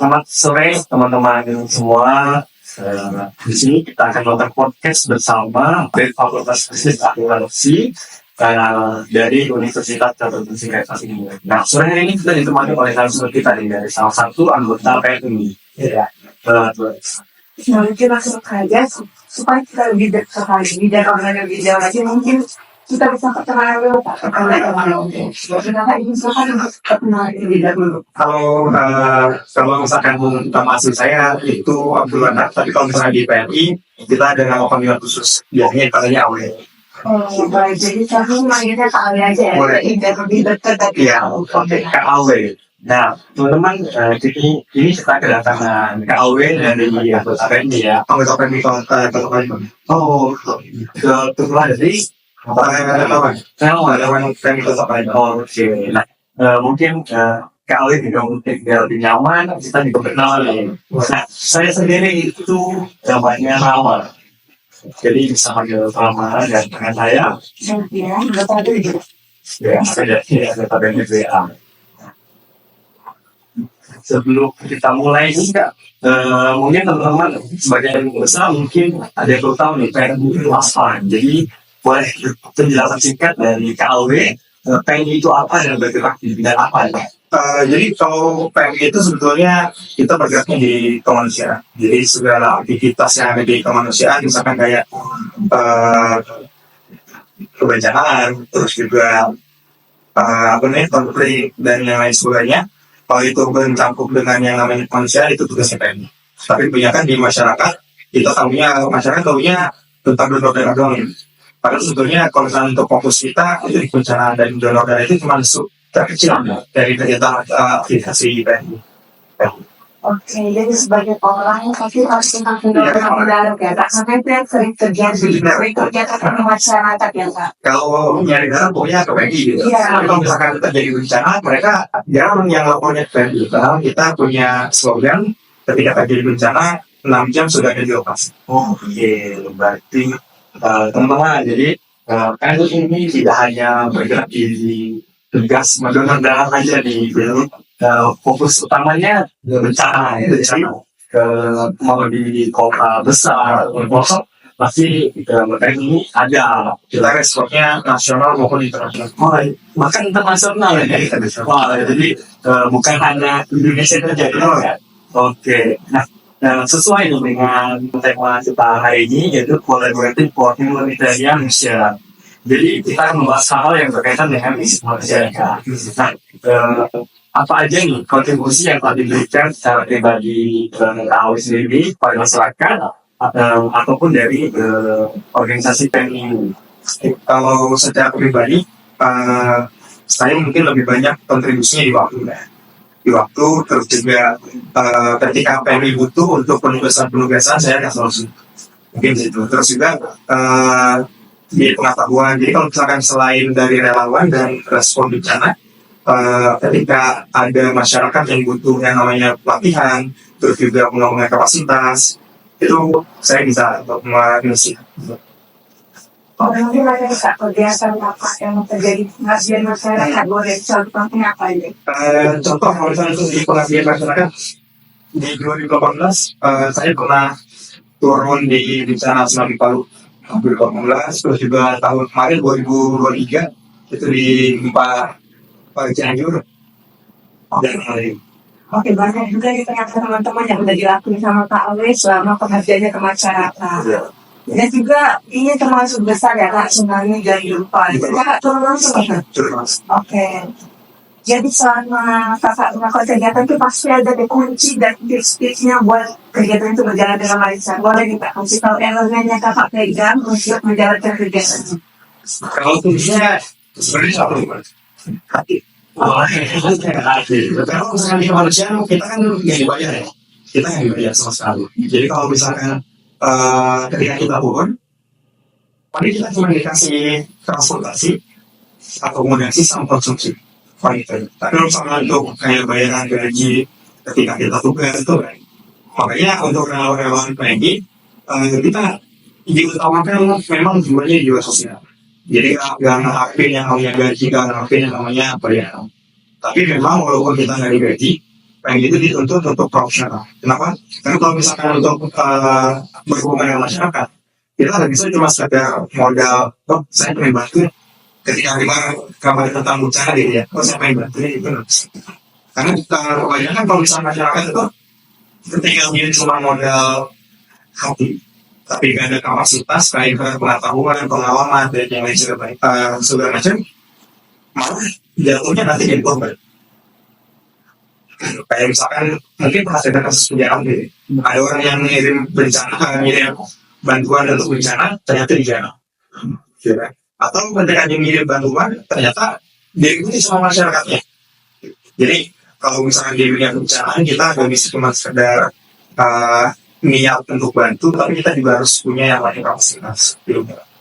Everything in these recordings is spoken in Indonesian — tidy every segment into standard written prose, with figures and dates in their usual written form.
Selamat sore teman-teman semua. Di sini kita akan melakukan podcast bersama dari Fakultas Bisnis Akuntansi dari Universitas Terbuka ini. Nah, sore hari ini kita ditemani oleh narasumber kita dari salah satu anggota PMI. Ya, Nah, mungkin langsung saja supaya kita lebih dekat lagi dan orang lebih jauh lagi mungkin kita bisa perkenalan dulu Pak. Perkenalkan ini silakan untuk perkenalan lebih dahulu. kalau misalkan nama asli saya itu Abdul Anak, tapi kalau misalnya di PMI kita ada nama panggilan khusus, biasanya katanya Awe. Oh, baik. Jadi kami manggilnya Kak Ali aja ya. Boleh. Biar lebih dekat tadi. Iya, oke, Kak Awe. Nah, teman-teman, ini kita kedatangan Kak Awe dari anggota PMI ya. Anggota PMI Oh, kebetulan jadi relawan PMI anggota PMI. Oh, oke. Nah, mungkin Kak Awe juga mungkin biar lebih nyaman, kita juga berkenalan nih. Nah, saya sendiri itu namanya Rama. Jadi bisa panggil Rama dan dengan saya. Ya, anggota dulu. Ya, saya anggota PMI WA. Sebelum kita mulai ini Kak, mungkin teman-teman sebagian besar mungkin ada yang belum tahu nih PMI itu apa. Jadi boleh penjelasan singkat dari KAW, PMI itu apa dan bergerak di bidang apa ya? Jadi kalau PMI itu sebetulnya kita bergeraknya di kemanusiaan. Jadi segala aktivitas yang ada di kemanusiaan, misalkan kayak kebencanaan, terus juga konflik dan yang lain sebagainya. Kalau itu bercampur dengan yang namanya manusia, itu tugasnya PMI. Tapi kebanyakan di masyarakat, kita masyarakat tahunya tentang donor darah doang. Padahal sebetulnya kalau misalnya untuk fokus kita, itu di bencana dan donor darah itu cuma terkecil dari kegiatan aktivasi PMI. Oke, jadi sebagai orang pasti harus tentang donor darah ya Kak. Sampai itu yang sering terjadi di masyarakat ya Kak. Kalau nyari darah pokoknya ke PMI gitu. Iya. Tapi kalau misalkan terjadi bencana, mereka jarang yang lapornya ke PMI. Padahal kita punya slogan ketika terjadi bencana 6 jam sudah ada di lokasi. Oh iya, berarti teman-teman, jadi PMI ini tidak hanya bergerak di tugas mendonor darah aja di fokus utamanya bencana ya. Jadi mau di kota besar atau pelosok pasti ini ada kita responnya nasional maupun internasional. Bahkan internasional ya. Wah, jadi bukan hanya Indonesia terjadi ya. Oke. Nah, sesuai dengan tema kita hari ini yaitu collaborative for humanitarian mission. Jadi kita membahas hal yang berkaitan dengan misi masyarakat. Nah, apa aja nih kontribusi yang telah diberikan secara pribadi KAW sendiri pada masyarakat ataupun dari organisasi PMI. Kalau secara pribadi, saya mungkin lebih banyak kontribusinya di waktu ya. Di waktu, terus juga ketika PMI butuh untuk penugasan saya akan solusi. Mungkin gitu. Terus juga di pengetahuan. Jadi kalau misalkan selain dari relawan dan respon bencana, ketika ada masyarakat yang butuh yang namanya pelatihan, terus juga pengembangan kapasitas, itu saya bisa mengisi. Mungkin ada Kak kegiatan apa yang terjadi pengabdian masyarakat, boleh contohnya apa aja? Contoh kalau misalnya itu di pengabdian masyarakat di 2018 saya pernah turun di bencana tsunami Palu 2018, terus juga tahun kemarin 2023 itu di gempa Cianjur dan lain. Oke, banyak juga nih ternyata teman-teman yang udah dilakuin sama Kak Awe selama pengabdiannya ke masyarakat. Dan juga ini termasuk besar ya Kak, tsunami dan gempa. Kakak turun langsung ya? Oke. Jadi selama kakak melakukan kegiatan itu pasti ada kunci dan tips-tipsnya buat kegiatan itu berjalan dengan lancar. Boleh nih Kak, kasih tahu elemennya kakak pegang untuk menjalankan kegiatan. Kalau tipsnya sebenarnya satu hati. Kalau misalkan di manusia kita kan yang dibayar ya, kita yang dibayar sama sekali. Jadi kalau misalkan ketika kita turun, paling kita cuma dikasih transportasi, akomodasi sama konsumsi. Tapi kalau misalkan untuk kayak bayaran gaji ketika kita tugas itu kan, makanya untuk relawan-relawan PMI kita diutamakan memang jiwanya jiwa sosial. Jadi nggak ngelakuin yang namanya gaji, nggak ngelakuin yang namanya apa ya. Tapi memang walaupun kita nggak digaji, PMI itu dituntut untuk profesional. Kenapa? Karena kalau misalkan untuk berhubungan dengan masyarakat, kita nggak bisa cuma sekedar modal, oh saya pengen bantu ketika kita kabar tentang bencana gitu ya, oh saya pengen bantu itu nggak bisa. Karena kebanyakan kalau misalnya masyarakat itu ketika dia cuma modal hati, tapi nggak ada kapasitas kayak pengetahuan, pengalaman, dan yang lain segala macam, malah jatuhnya nanti jadi korban. Kayak misalkan mungkin pernah ada kasus penjara gitu, ada orang yang ngirim bencana, ngirim bantuan untuk bencana, ternyata di jalan. Atau ketika dia ngirim bantuan, ternyata dia ikuti sama masyarakatnya. Jadi kalau misalkan dia punya bencana, kita nggak bisa cuma sekedar niat untuk bantu, tapi kita juga harus punya yang lain kapasitas.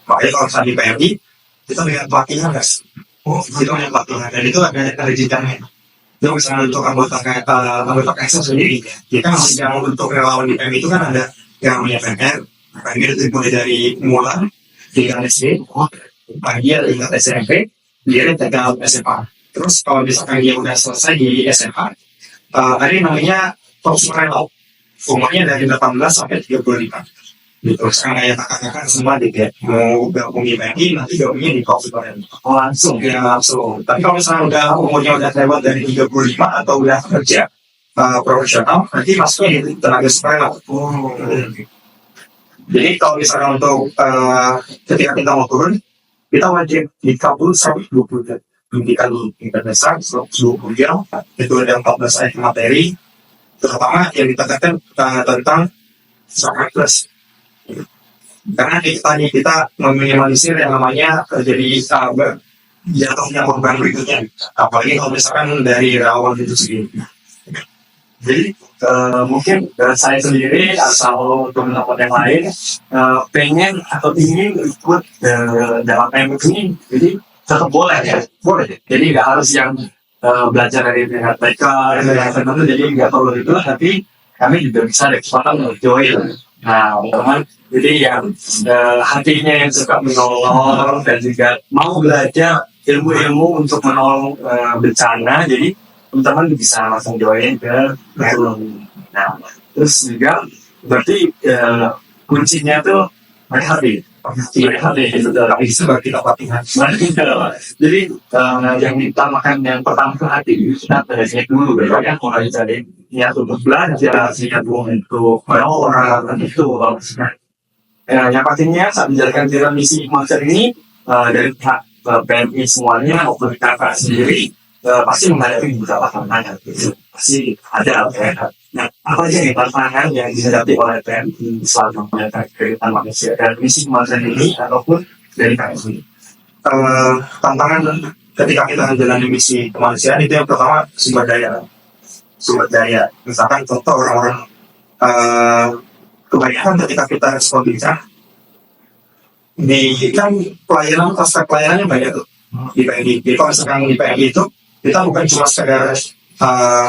Makanya kalau misalnya di PMI, kita lihat pelatihan guys. Oh, itu ada pelatihan, dan itu ada jenjangnya. Jadi misalnya untuk anggota KSM sendiri, kita masih yang untuk relawan di PMI itu kan ada yang namanya PNR. PNR itu mulai dari mula tingkat SD, pagi tingkat SMP, dia tingkat SMA. Terus kalau misalkan dia udah selesai di SMA, ada yang namanya profesional, umurnya dari 18 sampai 35. Gitu. Sekarang kayak kakak-kakak semua gitu ya, mau gabung di PMI, nanti gabungnya di profesional. Oh langsung? Ya langsung. Tapi kalau misalnya udah umurnya udah lewat dari 35 atau udah kerja profesional, nanti masuknya di tenaga sukarela. Jadi kalau misalnya untuk ketika kita mau turun, kita wajib dikabul 120 jam. Pendidikan dasar 120 jam, itu ada 14 ayat materi, terutama yang ditekankan tentang soal plus. Karena kita meminimalisir yang namanya terjadi jatuhnya korban berikutnya, apalagi kalau misalkan dari rawan itu sendiri. Jadi mungkin saya sendiri atau teman-teman yang lain pengen atau ingin ikut dalam PMI ini, jadi tetap boleh ya, boleh. Jadi nggak harus yang belajar dari pihak TK, jadi nggak perlu itu, tapi kami juga bisa ada kesempatan untuk join. Nah, teman, jadi yang hatinya yang suka menolong dan juga mau belajar ilmu-ilmu untuk menolong bencana, jadi teman-teman bisa langsung join ke PMI. Nah, terus juga berarti kuncinya tuh hati. Itu sebagai kita latihan. Jadi yang ditamakan yang pertama ke hati, kita belajar dulu ya, kalau jadi niat untuk belajar, niat untuk menolong itu bagusnya. Yang pastinya saat menjalankan jalan misi master ini dari pihak PMI semuanya maupun kakak sendiri pasti menghadapi beberapa tantangan. Pasti ada Nah, apa aja nih tantangan yang dihadapi oleh PMI selama menjalankan kegiatan manusia dan misi master ini ataupun dari KSI? Tantangan ketika kita menjalani misi kemanusiaan itu yang pertama sumber daya. Misalkan contoh orang-orang kebanyakan ketika kita respon bencana di kan pelayanan pasca pelayanannya banyak tuh di PMI. Jadi kalau misalkan di PMI itu kita bukan cuma sekedar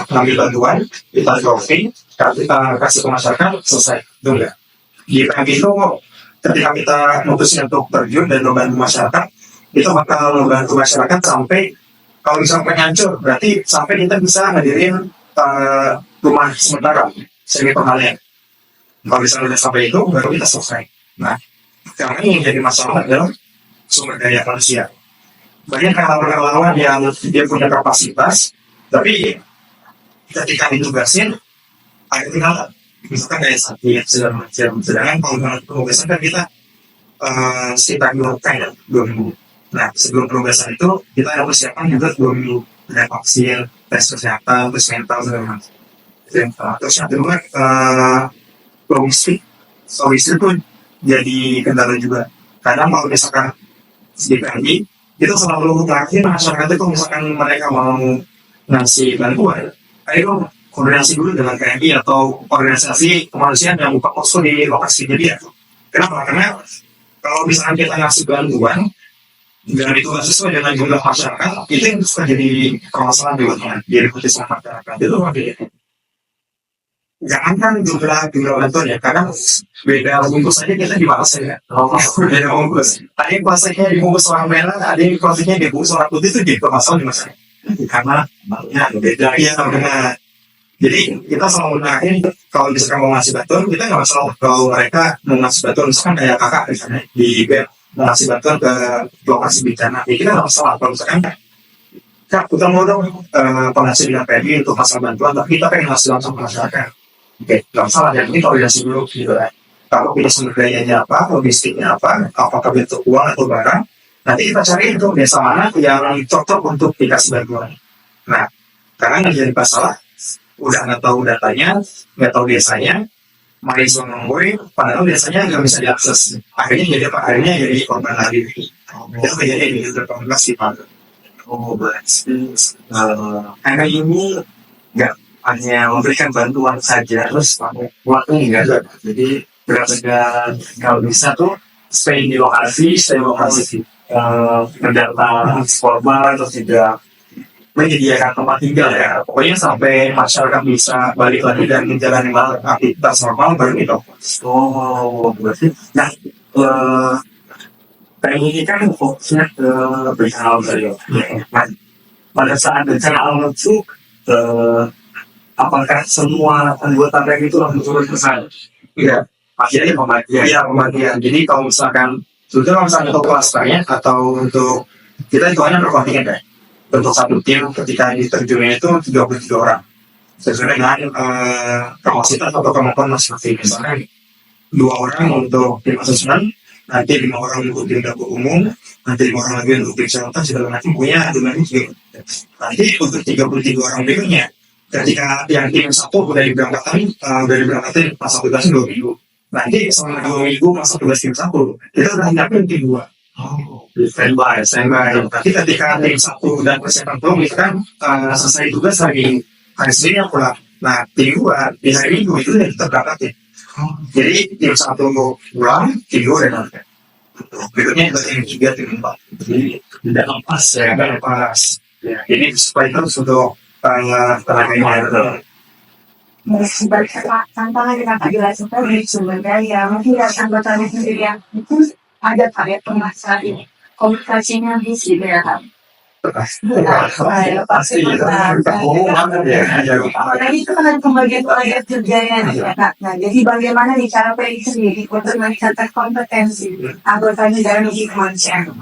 ngambil bantuan, kita dropping, kita kasih ke masyarakat, selesai. Itu enggak. Di PMI itu ketika kita memutuskan untuk terjun dan membantu masyarakat, kita bakal membantu masyarakat sampai kalau misalnya pengancur, berarti sampai kita bisa ngadirin rumah sementara semi permanen. Kalau misalnya udah sampai itu, baru kita selesai. Nah, sekarang ini yang jadi masalah adalah sumber daya manusia. Banyak relawan-relawan yang dia punya kapasitas, tapi ketika ditugasin, ada tinggal misalkan kayak sakit segala macam. Sedangkan kalau penugasan kan kita sekitar 2 minggu. Nah, sebelum penugasan itu kita harus siapkan juga 2 minggu, ada vaksin, tes kesehatan, tes mental segala macam. Terus yang kedua logistik pun jadi kendala juga. Kadang kalau misalkan di PMI itu selalu terakhir masyarakat itu misalkan mereka mau ngasih bantuan, ayo koordinasi dulu dengan PMI atau organisasi kemanusiaan yang buka posko di lokasinya dia. Kenapa? Karena kalau misalkan kita ngasih bantuan dan itu nggak sesuai dengan jumlah masyarakat, itu yang suka jadi permasalahan juga jadi putus masyarakat itu apa? Jangankan jumlah bantuan ya, kadang beda bungkus aja kita dibalas ya. Beda bungkus. Ada yang plastiknya dibungkus warna merah, ada yang plastiknya dibungkus warna putih, itu jadi permasalahan di masyarakat. Karena beda. Iya benar. Jadi kita selalu gunain kalau misalkan mau ngasih bantuan, kita nggak masalah kalau mereka mau ngasih bantuan, misalkan kayak kakak misalnya di web mau ngasih bantuan ke lokasi bencana, ya kita nggak masalah kalau misalkan kak kita mau dong penghasilan PMI untuk masalah bantuan, tapi kita pengen ngasih langsung ke masyarakat. Oke, nggak masalah. Yang ini koordinasi dulu gitu kan. Kalau pilih sumber dayanya apa, logistiknya apa, apakah bentuk uang atau barang, nanti kita cari itu desa mana yang cocok untuk dikasih bantuan. Nah, karena nggak jadi masalah, udah nggak tahu datanya, nggak tahu desanya, main ngomongin, padahal desanya nggak bisa diakses. Akhirnya jadi korban lagi. Itu kejadian di 2018 sih Pak. Oh, berarti karena ini nggak hanya memberikan bantuan saja, terus waktu enggak. Jadi benar-benar kalau bisa tuh stay di lokasi, mendata korban, terus juga menyediakan tempat tinggal ya. Pokoknya sampai masyarakat bisa balik lagi dan menjalani aktivitas normal baru itu. Oh, berarti nah kayak ini kan fokusnya ke bencana alam tadi ya. Nah, pada saat bencana alam itu apakah semua anggota PEM itu langsung turun ke sana? Iya, Akhirnya pembagian. iya pembagian. Jadi kalau misalkan sebetulnya kalau misalkan untuk klasternya atau untuk kita itu hanya berkontingen deh. Untuk satu tim ketika diterjunnya itu 33 orang. Sesuai dengan kapasitas atau kemampuan masing-masing. Misalkan 2 orang untuk tim asesmen, nanti 5 orang untuk tim dapur umum, nanti 5 orang lagi untuk tim kesehatan, segala macam punya dengan itu. Nanti untuk 33 orang berikutnya, ketika yang tim satu udah diberangkatin masa tugasnya 2 minggu. Nanti selama 2 minggu masa tugas tim satu, kita udah nyiapin tim 2. Standby. Tapi ketika tim satu dan persiapan belum itu kan selesai tugas hari Senin yang pulang. Nah tim 2 di hari Minggu itu udah kita berangkatin. Jadi tim satu pulang, tim 2 udah berangkat. Berikutnya itu tim 3, tim 4. Jadi tidak lepas ya, tidak lepas. Ya, ini supaya terus untuk tenaganya. Sebagai tantangan yang akan dilakukan dari sumber daya, mungkin dari anggotanya sendiri yang itu ada target pemasaran ini. Komunikasinya bisa kan. Pasti Nah itu kan pembagian proyek kerjanya ya Kak. Nah jadi bagaimana nih cara PI sendiri untuk mencatat kompetensi anggotanya dalam uji kemanusiaan?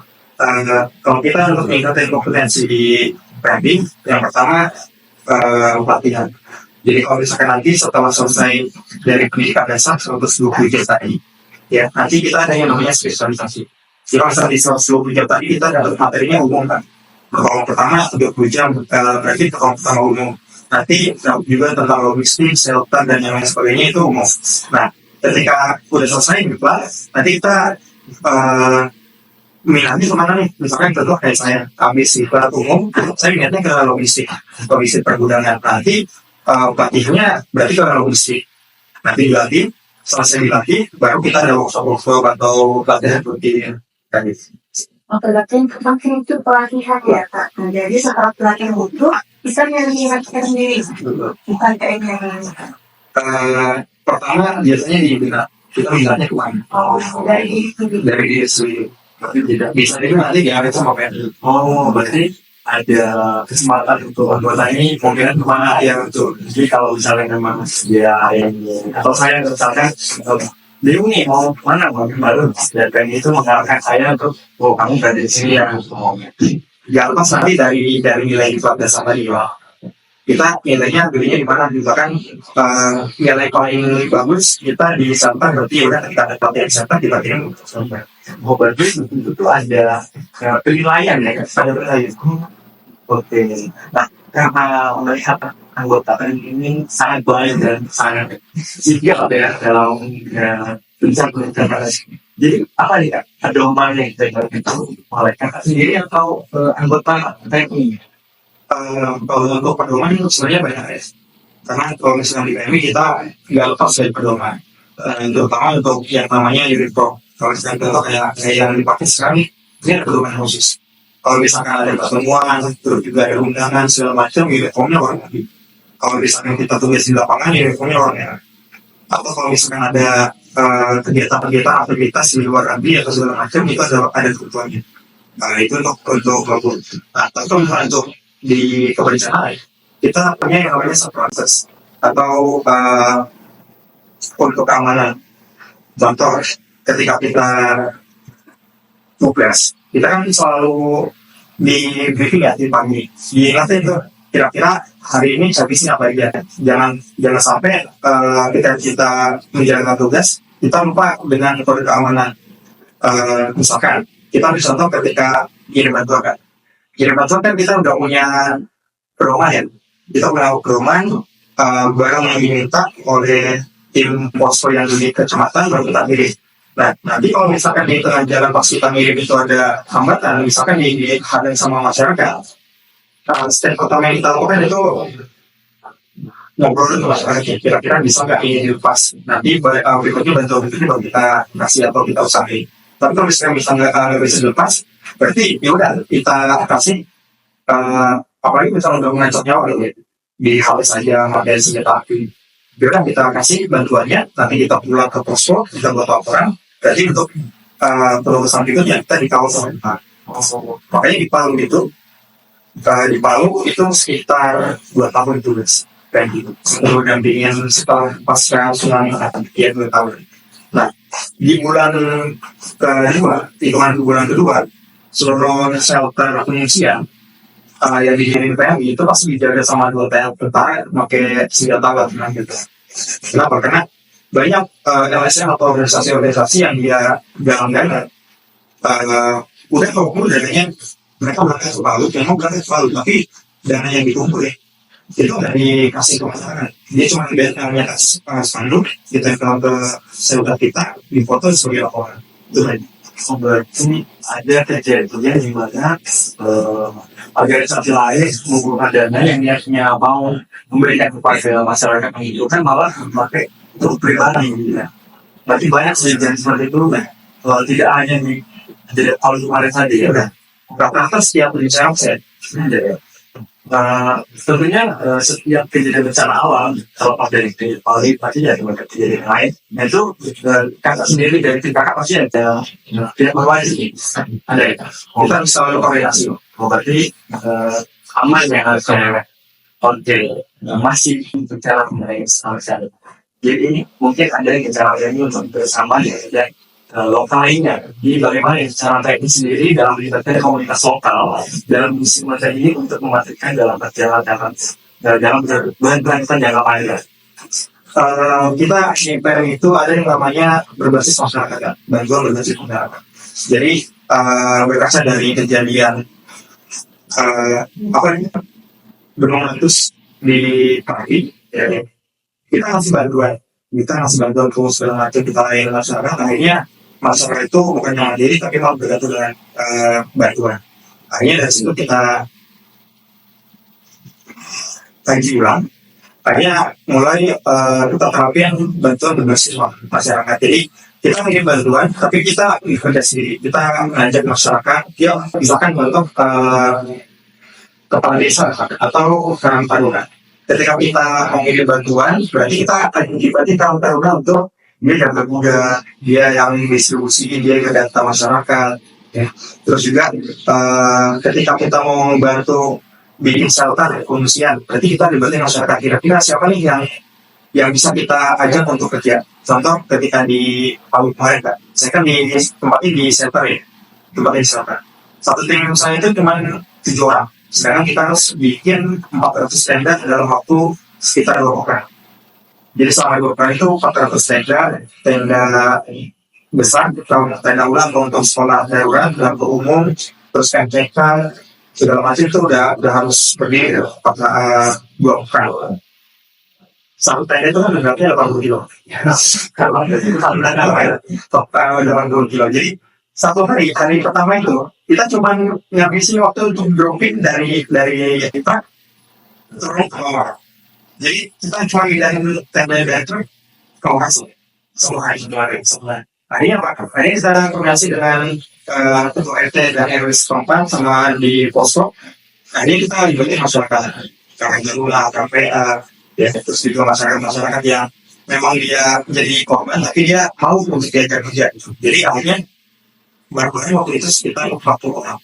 Kalau kita untuk meningkatkan kompetensi di PMI, yang pertama pelatihan. Jadi kalau misalkan nanti setelah selesai dari pendidikan dasar 120 jam tadi, ya nanti kita ada yang namanya spesialisasi. Jadi kalau di 120 jam tadi kita dapat materinya umum kan. Kelompok pertama 30 jam berarti kelompok pertama umum. Nanti juga tentang logistik, shelter dan yang lain sebagainya itu umum. Nah, ketika udah selesai nanti kita minatnya kemana nih? Misalkan contoh kayak saya habis ikut umum, saya minatnya ke logistik pergudangan. Nanti pelatihnya berarti ke logistik. Nanti dilatih, selesai dilatih, baru kita ada workshop atau pelatihan rutin. Pelatihan penting itu pelatihan ya Kak. Nah, jadi setelah pelatihan itu bisa melihat kita sendiri, bukan kayak yang pertama biasanya kita minatnya kemana? dari Diri sendiri. Tapi tidak bisa itu nanti diarahkan sama PNI. Oh, berarti ada kesempatan untuk anggota ini mungkin kemana ya untuk. Jadi kalau misalnya memang dia ini atau saya misalkan bingung nih mau mana baru dan PNI itu mengarahkan saya untuk kamu berada di sini ya. Jangan lepas nanti dari nilai di dasar tadi Pak. Kita nilainya di mana misalkan nilai paling bagus kita di Santa berarti udah kita ada pelatihan Santa kita kirim untuk Santa. Oh berarti itu ada penilaian ya pada penilaian. Oke. Nah karena melihat anggota ini sangat baik dan sangat sigap ya dalam pencapaian. Jadi apa nih Kak? Ada umumnya itu oleh Kakak sendiri atau anggota TNI? Kalau untuk pedoman itu sebenarnya banyak ya. Karena kalau misalnya di PMI kita nggak lepas dari pedoman. Terutama untuk yang namanya unit pro. Kalau misalnya contoh kayak yang dipakai sekarang ini ada pedoman khusus. Kalau misalkan ada pertemuan, terus juga ada undangan segala macam, uniformnya orang lagi. Kalau misalkan kita tugas di lapangan, uniformnya orang ya. Atau kalau misalkan ada kegiatan-kegiatan aktivitas di luar negeri atau segala macam, itu ada kebutuhannya. Nah itu untuk nah tentu misalnya untuk di kebencanaan kita punya yang namanya subproses. atau untuk keamanan. Contoh, ketika kita tugas, kita kan selalu di briefing ya di pagi. Diingatin tuh, kira-kira hari ini habisnya apa aja. Jangan sampai ketika kita menjalankan tugas, kita lupa dengan kode keamanan. Misalkan, kita ambil contoh ketika kirim bantuan kan. Kirim bantuan kan kita udah punya pedoman ya. Kita punya pedoman barang yang diminta oleh tim posko yang di kecamatan baru kita kirim. Nah, nanti kalau misalkan di tengah jalan pas kita ngirim itu ada hambatan, misalkan dihadang sama masyarakat, step pertama yang kita lakukan itu ngobrol dengan masyarakat, kira-kira bisa nggak ini dilepas. Nanti berikutnya bantuan itu baru kita kasih atau kita usahain. Tapi kalau misalkan bisa nggak bisa dilepas, berarti ya udah kita kasih, apalagi misalnya udah mengancam nyawa di hal saja pakai senjata api. Biarkan kita kasih bantuannya, nanti kita pulang ke posko, kita buat laporan. Berarti untuk penugasan berikutnya kita dikawal sama kita. Makanya di Palu itu sekitar 2 tahun tugas kayak gitu. Lalu dampingin setelah pasca tsunami ya 2 tahun. Nah, di bulan kedua, seluruh shelter pengungsian yang dikirim PMI itu pasti dijaga sama 2 tentara pakai senjata gitu. Kenapa? Karena banyak LSM atau organisasi-organisasi yang dia dalam udah kalau dananya mereka berangkat ke Palu, memang berangkat ke Palu, tapi dana yang dikumpul itu nggak dikasih ke masyarakat. Dia cuma hanya kasih spanduk, kita ke shelter kita, difoto sebagai laporan. Itu tadi. Berarti ada kejadian di mana organisasi lain mengumpulkan dana yang niatnya mau memberikan kepada masyarakat yang itu kan malah memakai untuk pribadi gitu ya. Berarti banyak kejadian seperti itu kan. Tidak hanya di tahun kemarin saja ya. Rata-rata setiap bencana set. Tentunya setiap kejadian bencana alam terlepas dari kejadian pasti dari kejadian lain, itu kakak sendiri dari tim kakak pasti ada tidak berwajib ada ya. Kita bisa koordinasi. Berarti aman ya harusnya. Oke, masih untuk cara mengenai masyarakat. Jadi mungkin ada yang cara ini untuk bersama ya. Lokal lainnya, jadi bagaimana cara teknis sendiri dalam melibatkan komunitas lokal dalam misi masa ini untuk memastikan dalam perjalanan dalam berkelanjutan jangka panjang. Kita share itu ada yang namanya berbasis masyarakat kan, bantuan berbasis masyarakat. Jadi berkaca dari kejadian gunung meletus di Pari, ya, kita ngasih bantuan ke segala macam, kita layani masyarakat. Akhirnya masyarakat itu bukan yang mandiri tapi mau bergantung dengan bantuan. Akhirnya dari situ kita kaji ulang. Akhirnya mulai kita terapin bantuan berbasis masyarakat. Jadi kita ngirim bantuan tapi kita bekerja sendiri. Kita mengajak masyarakat, dia misalkan bantu kepala desa atau Karang Taruna. Ketika kita mengirim bantuan, berarti kita akan berarti Karang Taruna untuk dia yang termuda, dia yang distribusi, dia yang data masyarakat. Ya. Terus juga ketika kita mau membantu bikin shelter pengungsian, berarti kita libatkan masyarakat. Kira-kira siapa nih yang bisa kita ajak untuk kerja? Contoh ketika di Palu kemarin, Kak, saya kan di tempatnya di shelter ya, tempatnya di shelter. Satu tim saya itu cuma 7 orang. Sekarang kita harus bikin 400 tenda dalam waktu sekitar 2 pekan. Jadi selama 2 pekan itu 400 tenda besar, tenda ulang untuk sekolah darurat, dapur umum, terus MCK, segala macam itu udah harus berdiri 2 pekan. Satu tenda itu kan beratnya 80 kilo. Kalau itu total 80 kilo. Jadi satu hari pertama itu kita cuma ngabisin waktu untuk dropping dari kita turun ke bawah. Jadi kita cuma dari tenda dari truk ke lokasi semua hari. Akhirnya apa? Akhirnya kita koordinasi dengan ketua RT dan RW setempat sama di posko. Akhirnya kita libatin masyarakat, Karang Taruna, KPA, ya terus juga masyarakat yang memang dia jadi korban tapi dia mau untuk diajak kerja. Jadi akhirnya baru waktu itu sekitar 40 orang.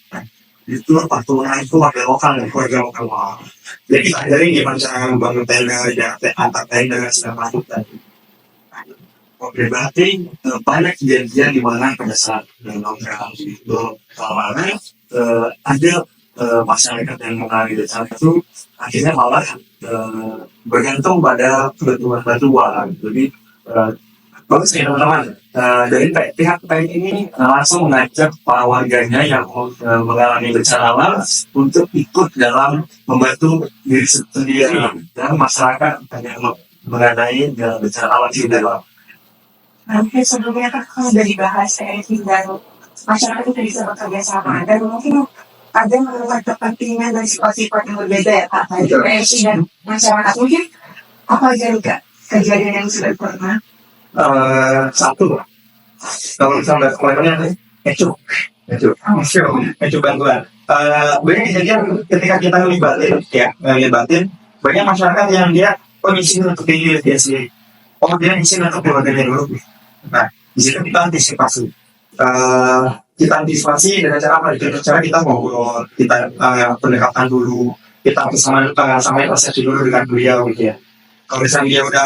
itu patungan itu warga lokal ya, keluarga lokal. Jadi kita ajarin gimana cara membangun tenda, jarak antar tenda, segala macam tadi. Oke, berarti banyak kejadian di mana pada saat program itu mana ada masyarakat yang mengalami bencana itu akhirnya malah bergantung pada bantuan. Jadi bagus nih teman-teman. Dari pihak PN ini langsung mengajak para warganya yang mengalami bencana alam untuk ikut dalam membantu diri sendiri dan masyarakat yang mengenai bencana alam di dalam. Nanti sebelumnya kan udah dibahas dan masyarakat itu bisa bekerja sama dan mungkin ada yang melihat kepentingan dan sifat-sifat yang berbeda ya Kak. PSI dan masyarakat mungkin apa aja nih Kak kejadian yang sudah pernah? Satu, kalau misalnya komennya ecu bantuan. Banyak kejadian ketika kita ngelibatin banyak masyarakat yang dia ngisi untuk diri dia sendiri. Dia ngisi untuk keluarganya dulu. Nah, di situ kita antisipasi. Kita antisipasi dengan cara apa? Dengan cara kita ngobrol, kita pendekatan dulu, kita sama persepsi dulu dengan beliau gitu ya. Kalau misalnya dia udah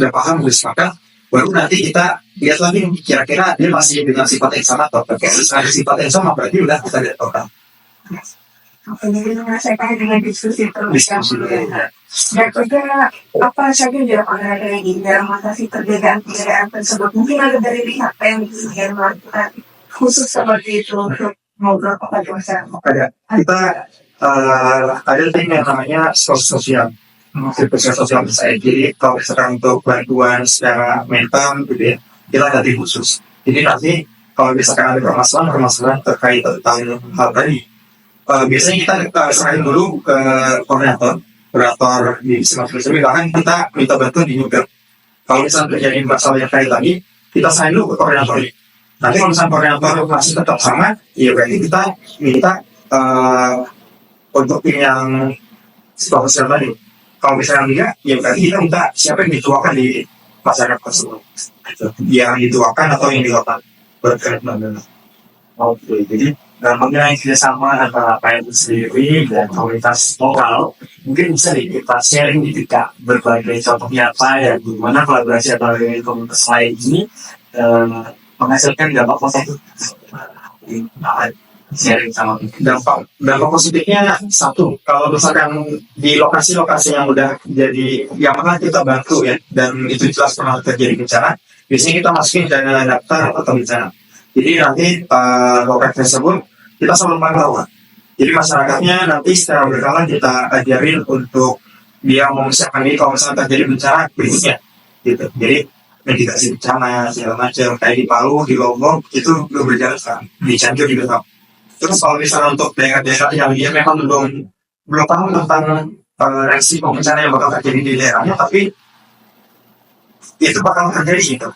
paham, udah sepakat, baru nanti kita lihat lagi kira-kira dia masih dengan sifat yang sama atau kalau misalnya sifat yang sama berarti udah kita lihat total. Jadi menyelesaikan dengan diskusi terus yang berbeda. Dan juga apa saja yang dilakukan dari dalam mengatasi perbedaan tersebut. Mungkin ada dari pihak yang melakukan khusus seperti itu untuk ngobrol kepada masyarakat. Kita ada tim yang namanya sosial. Sosial saya jadi kalau misalkan untuk bantuan secara mental gitu ya, kita ada tim khusus. Jadi nanti kalau misalkan ada permasalahan terkait tentang hal tadi, biasanya kita serahin dulu ke koordinator di masing-masing, bahkan kita minta bantuan di Google. Kalau misalnya terjadi masalah yang kayak tadi, kita serahin dulu ke koordinator. Nanti kalau misalnya koordinator masih tetap sama, ya berarti kita minta untuk tim yang sosial tadi. Kalau misalnya enggak, ya berarti kita minta siapa yang dituakan di masyarakat tersebut. Yang dituakan atau yang dilakukan berkait dengan. Oke, jadi mengenai kerjasama antara PN sendiri dan komunitas lokal, mungkin bisa nih kita sharing di kita berbagai contoh nyata ya, bagaimana kolaborasi antara komunitas lain ini menghasilkan dampak positif. Sharing sama dampak positifnya satu, kalau misalkan di lokasi-lokasi yang udah jadi yang mana kita bantu ya, dan itu jelas pernah terjadi bencana, biasanya kita masukin dana daftar atau bencana. Jadi nanti lokasi tersebut kita selalu pantau. Jadi masyarakatnya nanti secara berkala kita ajarin untuk dia mempersiapkan diri kalau misalnya terjadi bencana berikutnya gitu. Jadi mitigasi bencana segala macam kayak di Palu, di Lombok itu belum berjalan sekarang, di Cianjur juga tahu. Terus kalau misalnya untuk daerah-daerah yang dia memang belum tahu tentang resiko bencana yang bakal terjadi di daerahnya, tapi itu bakal terjadi gitu.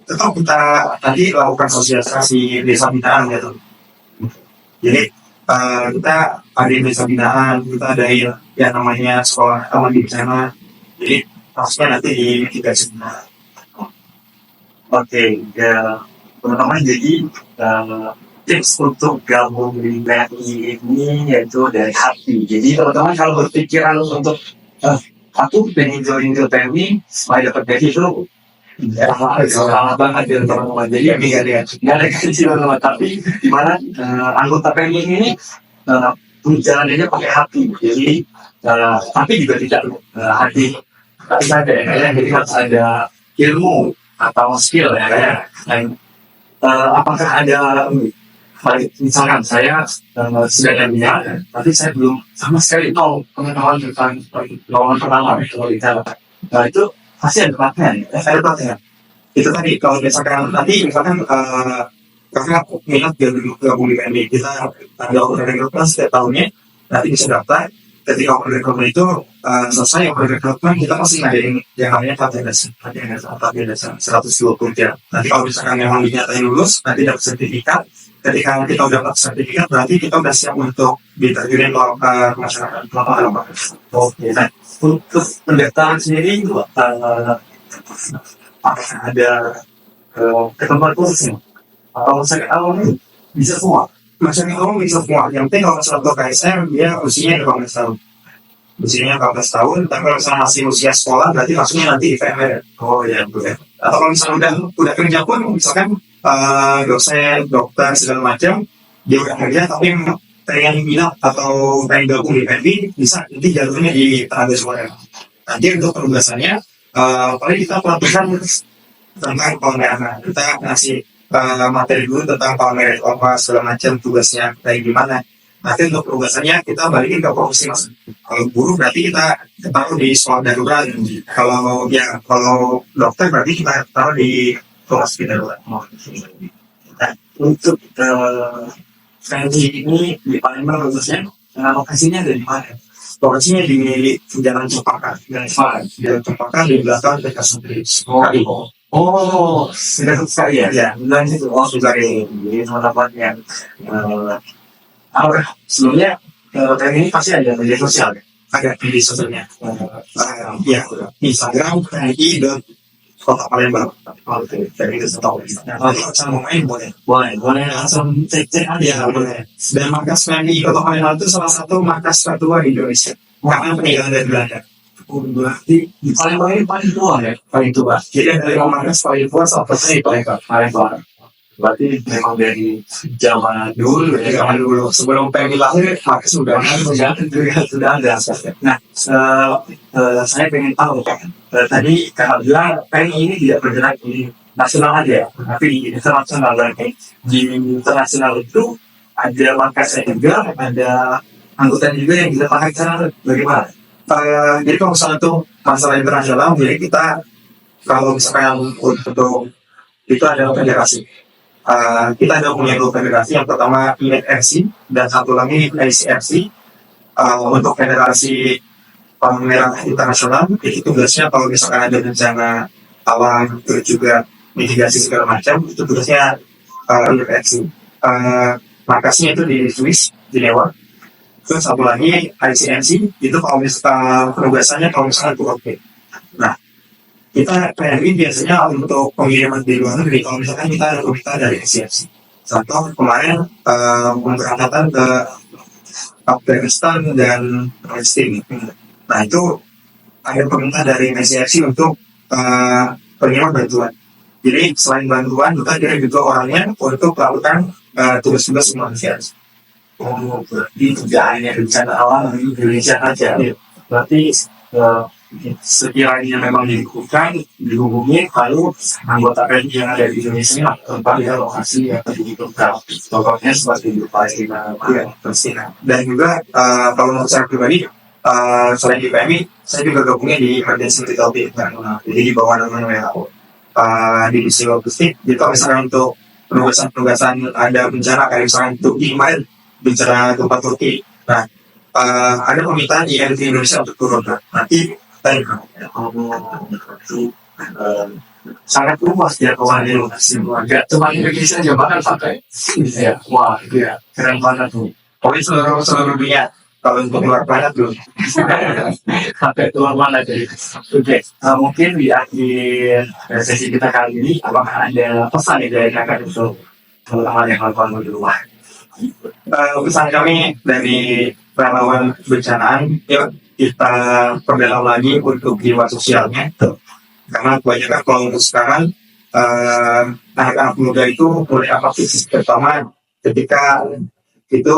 Tetap kita nanti lakukan sosialisasi desa binaan gitu. Jadi kita ada desa binaan, kita ada yang namanya sekolah aman di bencana. Jadi harusnya nanti dimitigasi. Oke, ya teman-teman, jadi tips untuk gabung di PNI ini yaitu dari hati. Jadi teman-teman kalau berpikiran untuk aku pengen join ke PNI supaya dapat gaji itu salah banget ya teman-teman. Jadi nggak ada gaji teman-teman, tapi dimana anggota PNI ini jalannya pakai hati. Jadi tapi juga tidak hati saja ya, jadi harus ada ilmu atau skill ya. Dan apakah ada misalkan saya sudah ada tapi saya belum sama sekali tahu pengetahuan tentang lawan pertama kalau kita itu pasti ada pelatihan. Ada pelatihan. Itu tadi kalau misalkan nanti misalkan karena minat gabung di PNI, kita tanggal rekrutmen setiap tahunnya nanti bisa daftar. Ketika rekrutmen itu selesai rekrutmen, kita pasti ngadain yang namanya pelatihan dasar 120 jam. Nanti kalau misalkan memang dinyatain lulus, nanti dapat sertifikat. Ketika kita udah dapat sertifikat, berarti kita udah siap untuk diterjunin ke masyarakat lokal. Oke, nah untuk pendaftaran sendiri itu apakah ada ketentuan khususnya? Atau saya awalnya bisa semua? masyarakat umum bisa semua. Yang penting kalau misalnya untuk KSM dia usianya 18 tahun. Usianya 18 tahun, tapi kalau misalnya masih usia sekolah berarti maksudnya nanti di VMR. Oh iya, betul. Atau kalau misalnya udah kerja pun, misalkan dosen, dokter segala macam, dia udah kerja tapi pengen minat atau pengen gabung di PNB bisa nanti jalurnya di tenaga suara. Nanti untuk penugasannya paling kita pelatihan tentang pengamanan, kita ngasih materi dulu tentang pengamanan apa segala macam tugasnya kayak gimana. Nanti untuk penugasannya kita balikin ke profesi mas. Kalau guru berarti kita taruh di sekolah darurat. Kalau dokter berarti kita taruh di profesi darurat. Nah, untuk Fensi ini di Palembang khususnya, lokasinya ada di mana? Lokasinya di Jalan Cempaka. Jalan Cempaka di belakang TK Santri. Oh, sudah sekali ya? Ya, Bilang itu, oh sudah ini. Jadi teman-teman yang sebelumnya ini pasti ada media sosial ya? ada di sosialnya. Ya, Instagram, PNI, dan Kota Palembang. Dari itu tahu. Kalau misalnya mau main boleh. Boleh langsung cek aja. Ya, boleh. Dan markas PNI Kota Palembang itu salah satu markas tertua di Indonesia. Karena peninggalan dari Belanda. Berarti di Palembang ini paling tua ya? Paling tua. Jadi dari markas paling tua salah satunya di Palembang. Palembang. Berarti memang dari zaman dulu ya? Zaman dulu sebelum PNI lahir, markas sudah sudah ada. Nah, saya pengen tahu tadi Kak bilang PNI ini tidak bergerak di nasional aja, tapi di internasional. Berarti di internasional itu ada markasnya juga, ada anggota juga yang kita pakai cara bagaimana? jadi kalau misalnya itu masalah internasional, jadi kita kalau misalkan untuk itu ada federasi. Kita ada punya dua federasi, yang pertama IFFC dan satu lagi ICFC. Untuk federasi Palang Merah Internasional itu tugasnya kalau misalkan ada bencana alam terus juga mitigasi segala macam, itu tugasnya IFFC. Markasnya itu di Swiss, Jenewa. Terus satu lagi ICNC itu kalau misalkan penugasannya kalau misalkan itu oke. Nah, kita PNI biasanya untuk pengiriman di luar negeri kalau misalkan kita ada permintaan dari ICFC. Contoh kemarin pemberangkatan ke Afghanistan dan Palestina. Nah itu ada permintaan dari ICFC untuk pengiriman bantuan. Jadi selain bantuan kita kirim juga orangnya untuk melakukan tugas-tugas kemanusiaan. Oh, berarti tidak hanya bencana alam di Indonesia saja. Berarti sekiranya memang dibutuhkan, dihubungi, lalu anggota PNI yang ada di Indonesia tempat ya lokasi yang dibutuhkan. Contohnya seperti di Palestina, Dan juga kalau menurut saya pribadi, selain di PMI, saya juga gabungnya di Emergency Critical Team. Jadi di bawah namanya WHO. Divisi logistik. Jadi kalau misalnya untuk penugasan ada bencana kayak misalnya untuk kemarin bencana gempa Turki. Nah, ada permintaan INT Indonesia untuk turun. Nanti sangat luas ya kawannya lokasi warga. Cuma Indonesia aja bahkan pakai. Ya, wah, ya keren banget tuh. pokoknya seluruh dunia. Kalau untuk luar planet belum. Sampai keluar mana jadi. Oke, mungkin di akhir sesi kita kali ini, apakah ada pesan dari kakak untuk teman-teman yang melakukan di rumah? Pesan kami dari relawan bencanaan, yuk kita perdalam lagi untuk jiwa sosialnya. Karena kebanyakan kalau untuk sekarang anak-anak muda itu mulai apatis, terutama ketika itu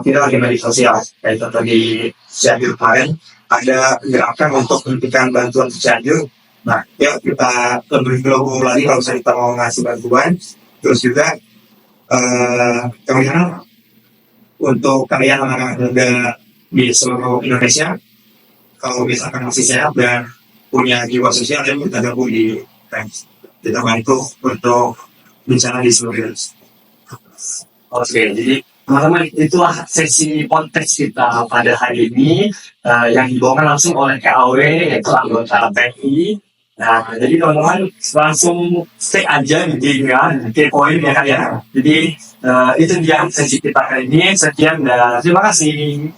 kita lagi media sosial. Kayak contoh di Cianjur kemarin ada gerakan untuk menghentikan bantuan ke Cianjur. Nah, yuk kita lebih global lagi kalau misalnya kita mau ngasih bantuan. Terus juga kemudian untuk kalian anak-anak muda di seluruh Indonesia, kalau misalkan masih sehat dan punya jiwa sosial, dan kita gabung di Friends. Kita bantu untuk bencana di seluruh Indonesia. Oke, jadi teman-teman itulah sesi podcast kita pada hari ini yang dibawakan langsung oleh KAW yaitu anggota PNI. Nah, jadi teman-teman langsung stay aja di kepoin ya kan ya. Jadi itu dia sesi kita kali ini. Sekian dan terima kasih.